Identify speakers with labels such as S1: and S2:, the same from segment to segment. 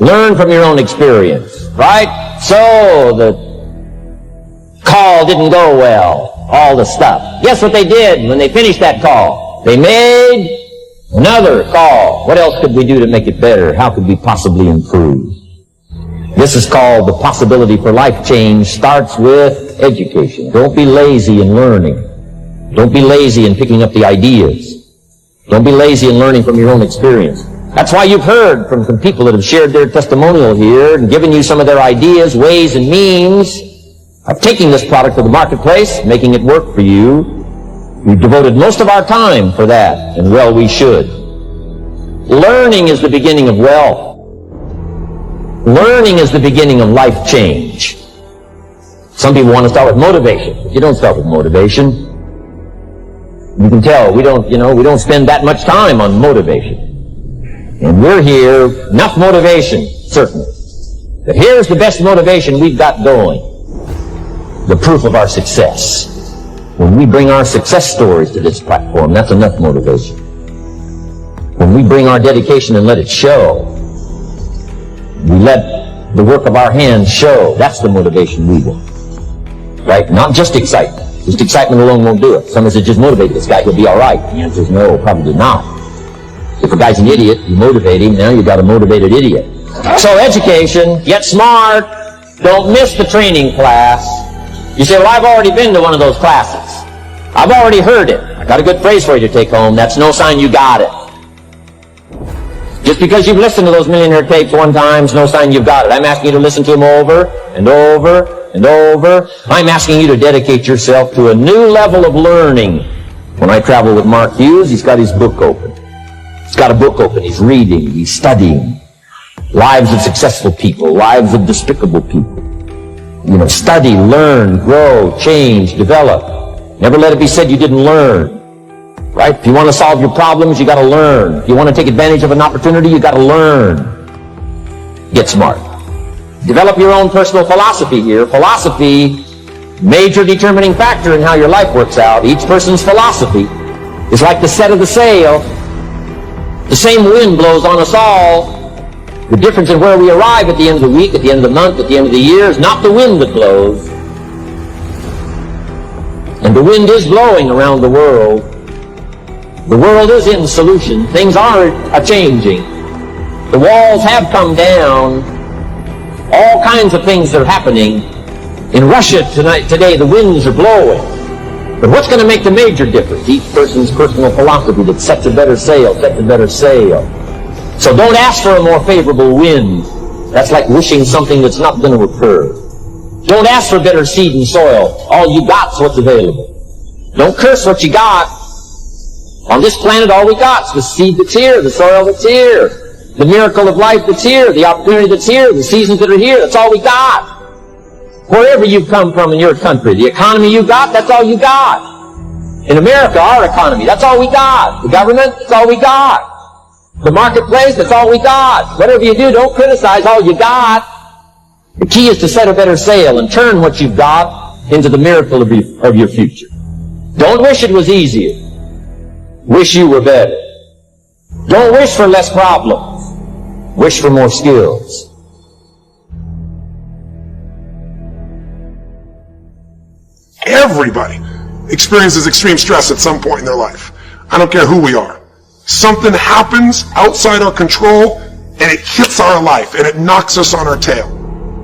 S1: Learn from your own experience, right? So the call didn't go well, all the stuff. Guess what they did when they finished that call? They made another call. What else could we do to make it better? How could we possibly improve? This is called the possibility for life change. Starts with education. Don't be lazy in learning. Don't be lazy in picking up the ideas. Don't be lazy in learning from your own experience. That's why you've heard from some people that have shared their testimonial here and given you some of their ideas, ways, and means of taking this product to the marketplace, making it work for you. We've devoted most of our time for that, and well, we should. Learning is the beginning of wealth. Learning is the beginning of life change. Some people want to start with motivation. But you don't start with motivation. You can tell we don't spend that much time on motivation. And we're here, enough motivation, certainly. But here's the best motivation we've got going. The proof of our success. When we bring our success stories to this platform, that's enough motivation. When we bring our dedication and let it show, we let the work of our hands show, that's the motivation we want. Right? Not just excitement. Just excitement alone won't do it. Someone says, just motivate this guy, he'll be all right. The answer is no, probably not. If a guy's an idiot, you motivate him, now you've got a motivated idiot. So education, get smart, don't miss the training class. You say, well, I've already been to one of those classes. I've already heard it. I got a good phrase for you to take home. That's no sign you got it. Just because you've listened to those millionaire tapes one time is no sign you've got it. I'm asking you to listen to them over and over and over. I'm asking you to dedicate yourself to a new level of learning. When I travel with Mark Hughes, he's got his book open. He's got a book open. He's reading. He's studying. Lives of successful people. Lives of despicable people. Study, learn, grow, change, develop. Never let it be said you didn't learn. Right? If you want to solve your problems, you got to learn. If you want to take advantage of an opportunity, you got to learn. Get smart. Develop your own personal philosophy here. Philosophy, major determining factor in how your life works out. Each person's philosophy is like the set of the sail. The same wind blows on us all. The difference in where we arrive at the end of the week, at the end of the month, at the end of the year is not the wind that blows. And the wind is blowing around the world. The world is in solution. Things are changing. The walls have come down. All kinds of things are happening. In Russia today, the winds are blowing. But what's going to make the major difference? Each person's personal philosophy that sets a better sail, sets a better sail. So don't ask for a more favorable wind. That's like wishing something that's not going to occur. Don't ask for better seed and soil. All you got's what's available. Don't curse what you got. On this planet, all we got's the seed that's here, the soil that's here, the miracle of life that's here, the opportunity that's here, the seasons that are here. That's all we got. Wherever you've come from in your country, the economy you got, that's all you got. In America, our economy, that's all we got. The government, that's all we got. The marketplace, that's all we got. Whatever you do, don't criticize all you got. The key is to set a better sail and turn what you've got into the miracle of your future. Don't wish it was easier. Wish you were better. Don't wish for less problems. Wish for more skills.
S2: Everybody experiences extreme stress at some point in their life. I don't care who we are. Something happens outside our control and it hits our life and it knocks us on our tail.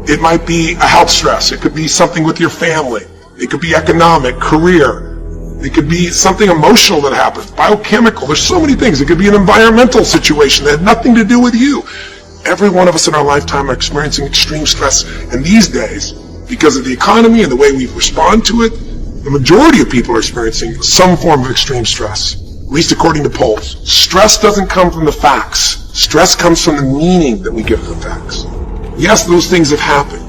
S2: It might be a health stress. It could be something with your family. It could be economic, career. It could be something emotional that happens, biochemical. There's so many things. It could be an environmental situation that had nothing to do with you. Every one of us in our lifetime are experiencing extreme stress. And these days, because of the economy and the way we respond to it, the majority of people are experiencing some form of extreme stress, at least according to polls. Stress doesn't come from the facts. Stress comes from the meaning that we give to the facts. Yes, those things have happened.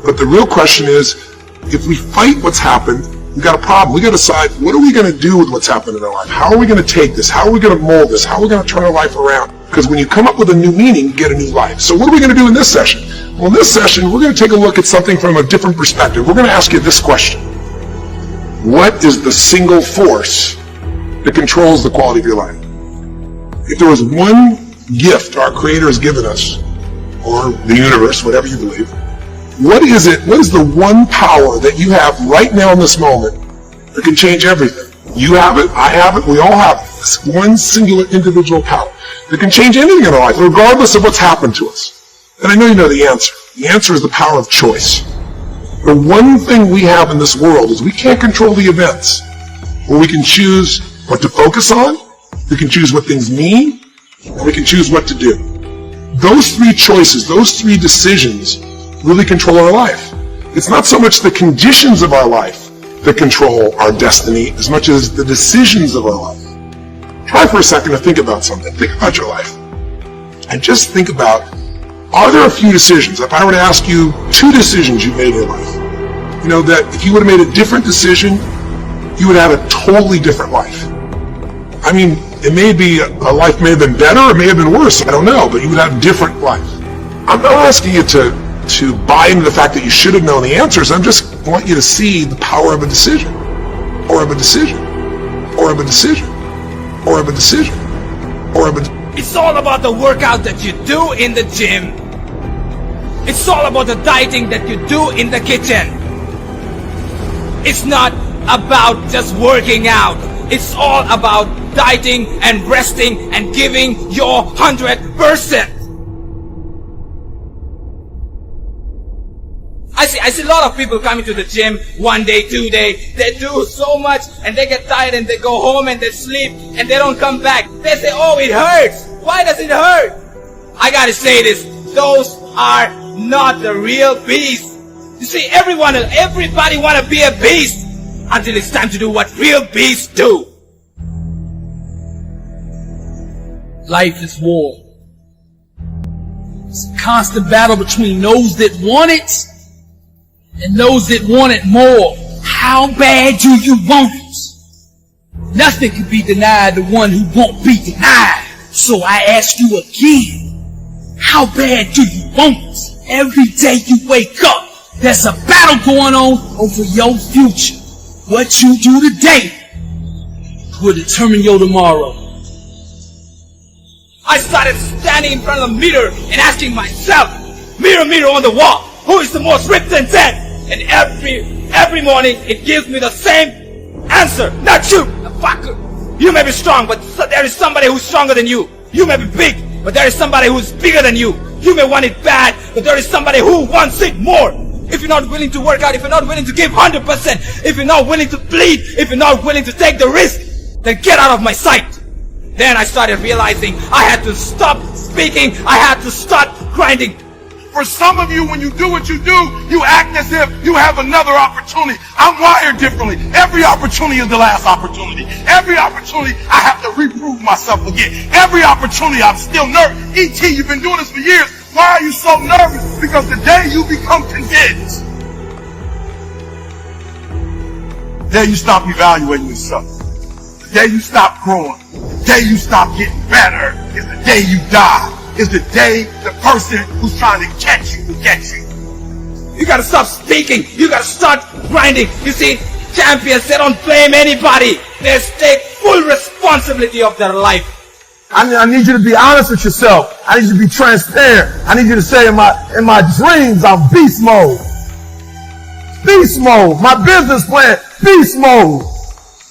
S2: But the real question is, if we fight what's happened, we've got a problem. We've got to decide, what are we going to do with what's happened in our life? How are we going to take this? How are we going to mold this? How are we going to turn our life around? Because when you come up with a new meaning, you get a new life. So what are we going to do in this session? Well, in this session, we're going to take a look at something from a different perspective. We're going to ask you this question. What is the single force that controls the quality of your life? If there was one gift our Creator has given us, or the universe, whatever you believe. What is it? What is the one power that you have right now in this moment that can change everything? You have it, I have it, we all have it. This one singular individual power that can change anything in our life, regardless of what's happened to us. And I know you know the answer. The answer is the power of choice. The one thing we have in this world is we can't control the events. But we can choose what to focus on, we can choose what things mean, and we can choose what to do. Those three choices, those three decisions really control our life. It's not so much the conditions of our life that control our destiny as much as the decisions of our life. Try for a second to think about something. Think about your life. And just think about, are there a few decisions? If I were to ask you 2 decisions you made in your life, you know, that if you would have made a different decision, you would have a totally different life. I mean, it may be, a life may have been better, or it may have been worse, I don't know, but you would have a different life. I'm not asking you to buy into the fact that you should have known the answers. I just want you to see the power of a decision, or of a decision, or of a decision, or of a decision, or of a...
S3: It's all about the workout that you do in the gym. It's all about the dieting that you do in the kitchen. It's not about just working out. It's all about dieting and resting and giving your 100%. I see a lot of people coming to the gym 1 day, 2 days. They do so much and they get tired and they go home and they sleep and they don't come back. They say, oh, it hurts. Why does it hurt? I gotta say this. Those are not the real beast. You see, everybody wanna be a beast until it's time to do what real beasts do.
S4: Life is war. It's a constant battle between those that want it and those that want it more. How bad do you want it? Nothing can be denied the one who won't be denied. So I ask you again, how bad do you want it? Every day you wake up, there's a battle going on over your future. What you do today will determine your tomorrow.
S3: I started standing in front of the mirror and asking myself, mirror, mirror on the wall, who is the most ripped and dead? And every morning it gives me the same answer. Not you, the fucker. You may be strong, but there is somebody who's stronger than you. You may be big, but there is somebody who's bigger than you. You may want it bad, but there is somebody who wants it more. If you're not willing to work out, if you're not willing to give 100%, if you're not willing to bleed, if you're not willing to take the risk, then get out of my sight. Then I started realizing I had to stop speaking, I had to start grinding.
S5: For some of you, when you do what you do, you act as if you have another opportunity. I'm wired differently. Every opportunity is the last opportunity. Every opportunity, I have to reprove myself again. Every opportunity, I'm still nervous. E.T., you've been doing this for years. Why are you so nervous? Because the day you become convinced, the day you stop evaluating yourself, the day you stop growing, the day you stop getting better, is the day you die. Is the day the person who's trying to catch you will get you.
S3: You gotta stop speaking. You gotta start grinding. You see, champions, they don't blame anybody. They take full responsibility of their life.
S5: I need you to be honest with yourself. I need you to be transparent. I need you to say, in my dreams, I'm beast mode. Beast mode. My business plan, beast mode.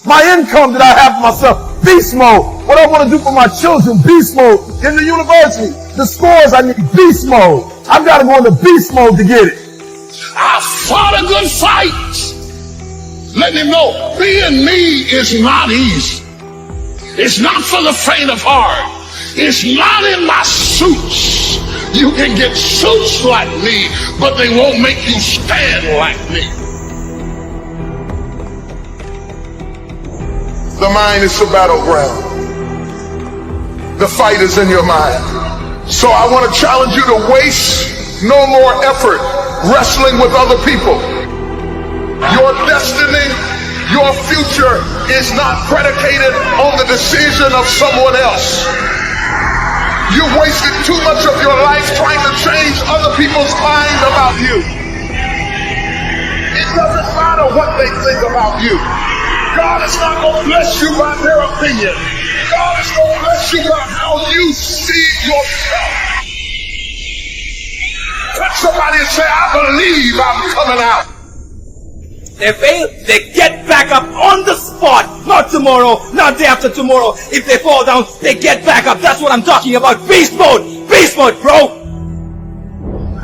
S5: My income that I have for myself, beast mode. What I want to do for my children, beast mode. In the university, the scores I need, beast mode. I've got to go into beast mode to get it.
S6: I fought a good fight. Let him know, being me is not easy. It's not for the faint of heart. It's not in my suits. You can get suits like me, but they won't make you stand like me.
S2: The mind is the battleground. The fight is in your mind. So I want to challenge you to waste no more effort wrestling with other people. Your destiny, your future is not predicated on the decision of someone else. You've wasted too much of your life trying to change other people's mind about you. It doesn't matter what they think about you. God is not going to bless you by their opinion. God is going to bless you by how you see yourself.
S6: say, I believe I'm coming out.
S3: They fail, they get back up on the spot. Not tomorrow, not day after tomorrow. If they fall down, they get back up. That's what I'm talking about. Beast mode! Beast mode, bro!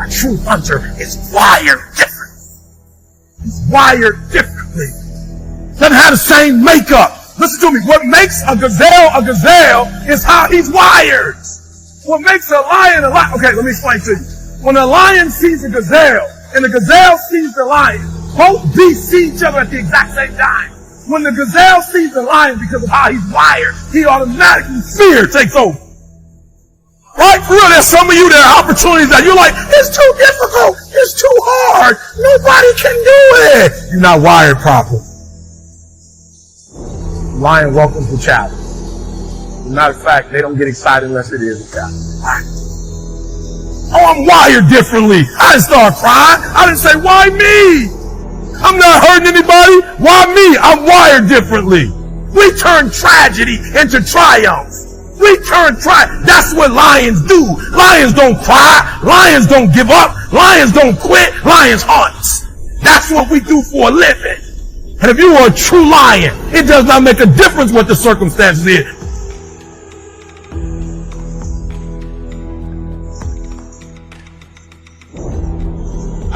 S5: A true hunter is wired different. He's wired differently. Doesn't have the same makeup. Listen to me. What makes a gazelle is how he's wired. What makes a lion a lion? Okay, let me explain to you. When a lion sees a gazelle and the gazelle sees the lion, both beasts see each other at the exact same time. When the gazelle sees the lion, because of how he's wired, he automatically, fear takes over. Right? For real, there's some of you, there are opportunities that you're like, it's too difficult, it's too hard, nobody can do it. You're not wired properly. Lion welcomes the challenge. As a matter of fact, they don't get excited unless it is a challenge. Oh, I'm wired differently. I didn't start crying. I didn't say, why me? I'm not hurting anybody. Why me? I'm wired differently. We turn tragedy into triumph. That's what lions do. Lions don't cry. Lions don't give up. Lions don't quit. Lions hunt. That's what we do for a living. And if you are a true lion, it does not make a difference what the circumstances is.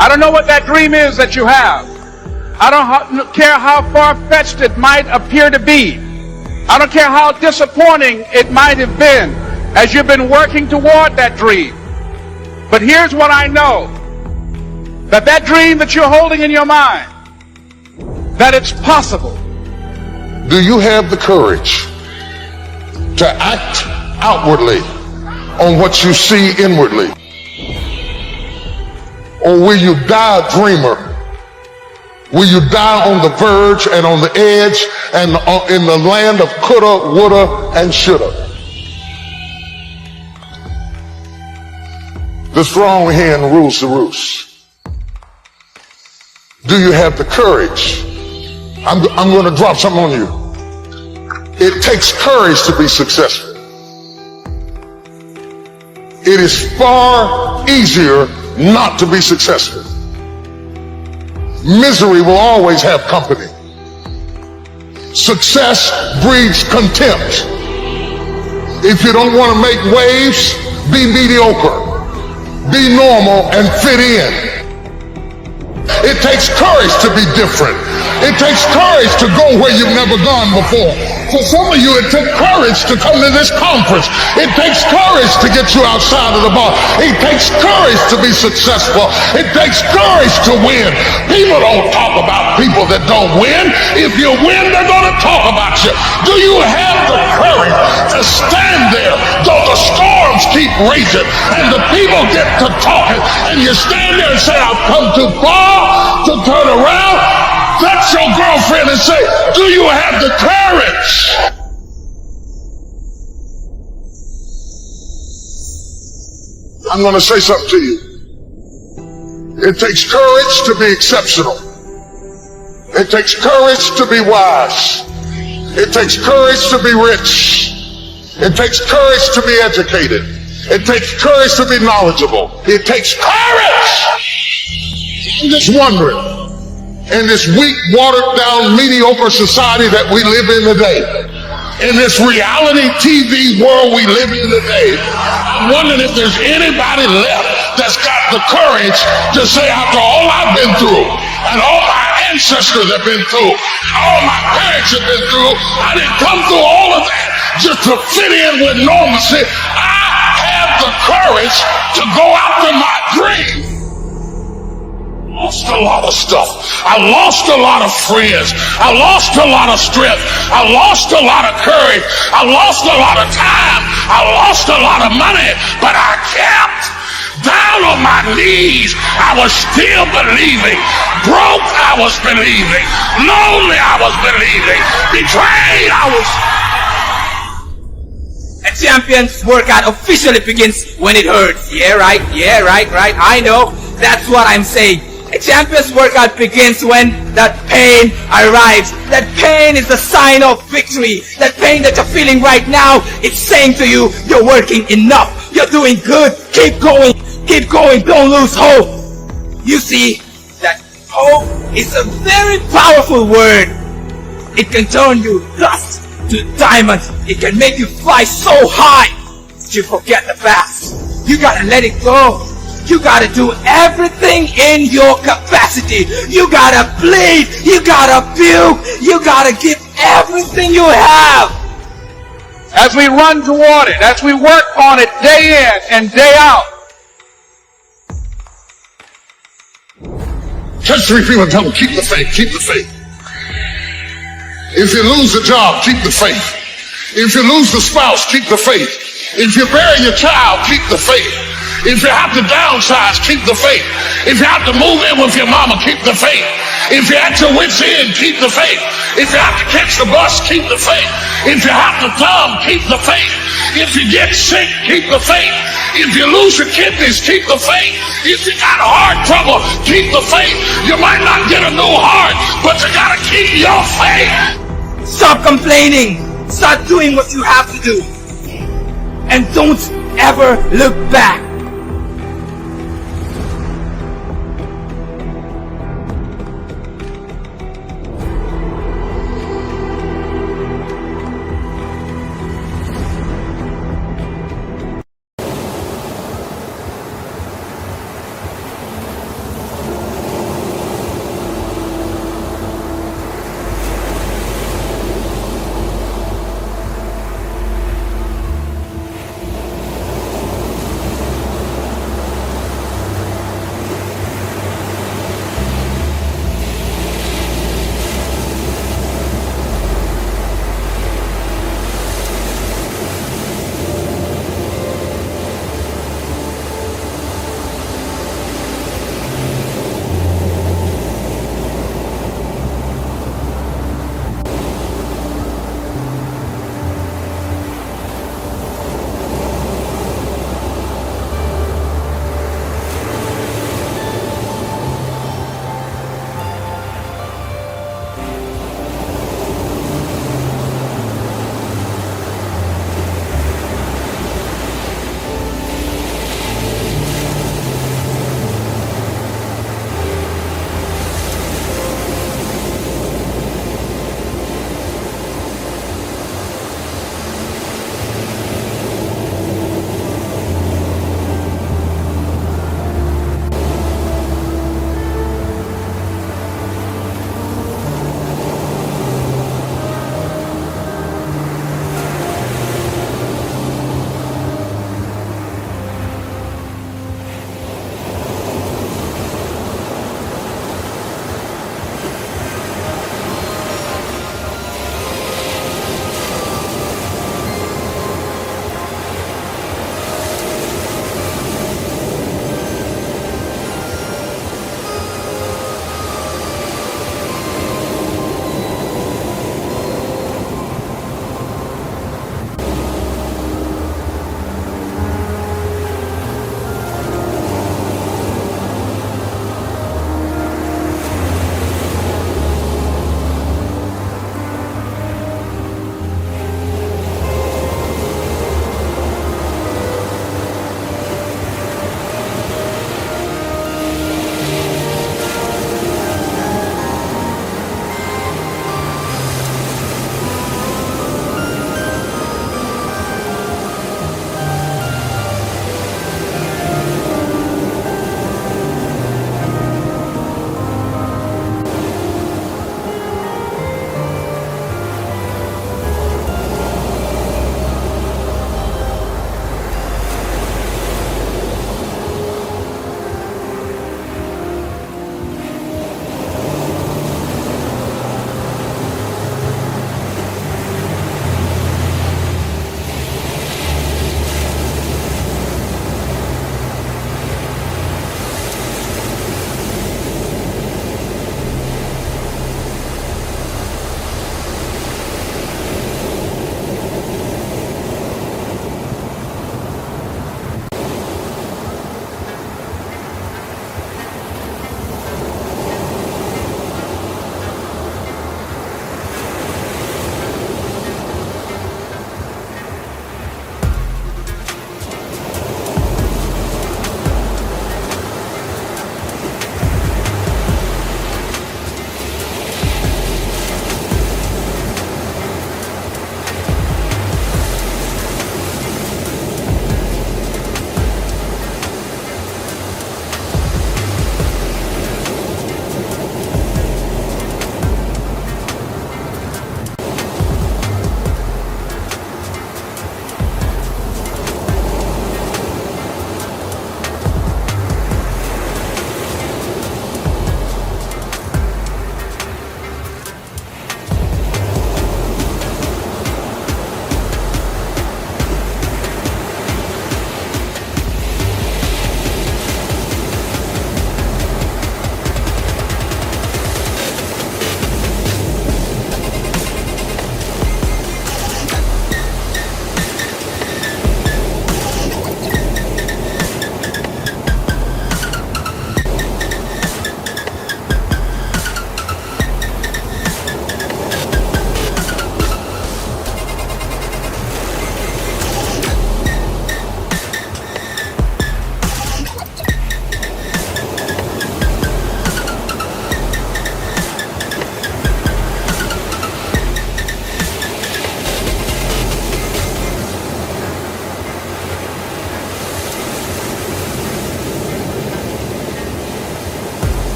S7: I don't know what that dream is that you have. I don't care how far-fetched it might appear to be. I don't care how disappointing it might have been as you've been working toward that dream. But here's what I know. That dream that you're holding in your mind, that it's possible.
S6: Do you have the courage to act outwardly on what you see inwardly? Or will you die a dreamer? Will you die on the verge and on the edge and in the land of coulda, woulda, and shoulda? The strong hen rules the roost. Do you have the courage? I'm going to drop something on you. It takes courage to be successful. It is far easier not to be successful. Misery will always have company. Success breeds contempt. If you don't want to make waves, be mediocre. Be normal and fit in. It takes courage to be different. It takes courage to go where you've never gone before. For some of you, it took courage to come to this conference. It takes courage to get you outside of the bar. It takes courage to be successful. It takes courage to win. People don't talk about people that don't win. If you win, they're going to talk about you. Do you have the courage to stand there though the storms keep raging and the people get to talking and you stand there and say, I've come too far to turn around? That's your girlfriend and say, do you have the courage? I'm going to say something to you. It takes courage to be exceptional. It takes courage to be wise. It takes courage to be rich. It takes courage to be educated. It takes courage to be knowledgeable. It takes courage. I'm just wondering, in this weak, watered-down, mediocre society that we live in today, in this reality TV world we live in today, I'm wondering if there's anybody left that's got the courage to say, after all I've been through, and all my ancestors have been through, all my parents have been through, I didn't come through all of that just to fit in with normalcy. I have the courage to go after my dream. I lost a lot of stuff. I lost a lot of friends. I lost a lot of strength. I lost a lot of courage. I lost a lot of time. I lost a lot of money, but I kept down on my knees. I was still believing. Broke, I was believing. Lonely, I was believing. Betrayed, I was.
S3: A champion's workout officially begins when it hurts. Yeah, right. I know. That's what I'm saying. A champion's workout begins when that pain arrives. That pain is the sign of victory. That pain that you're feeling right now, it's saying to you, you're working enough. You're doing good. Keep going. Don't lose hope. You see, that hope is a very powerful word. It can turn you dust to diamonds. It can make you fly so high that you forget the past. You gotta let it go. You gotta do everything in your capacity. You gotta bleed. You gotta puke. You gotta give everything you have.
S7: As we run toward it, as we work on it day in and day out.
S6: Touch 3 people and tell them, keep the faith, keep the faith. If you lose the job, keep the faith. If you lose the spouse, keep the faith. If you bury your child, keep the faith. If you have to downsize, keep the faith. If you have to move in with your mama, keep the faith. If you're at your wit's end, keep the faith. If you have to catch the bus, keep the faith. If you have to thumb, keep the faith. If you get sick, keep the faith. If you lose your kidneys, keep the faith. If you got heart trouble, keep the faith. You might not get a new heart, but you gotta keep your faith.
S3: Stop complaining. Start doing what you have to do. And don't ever look back.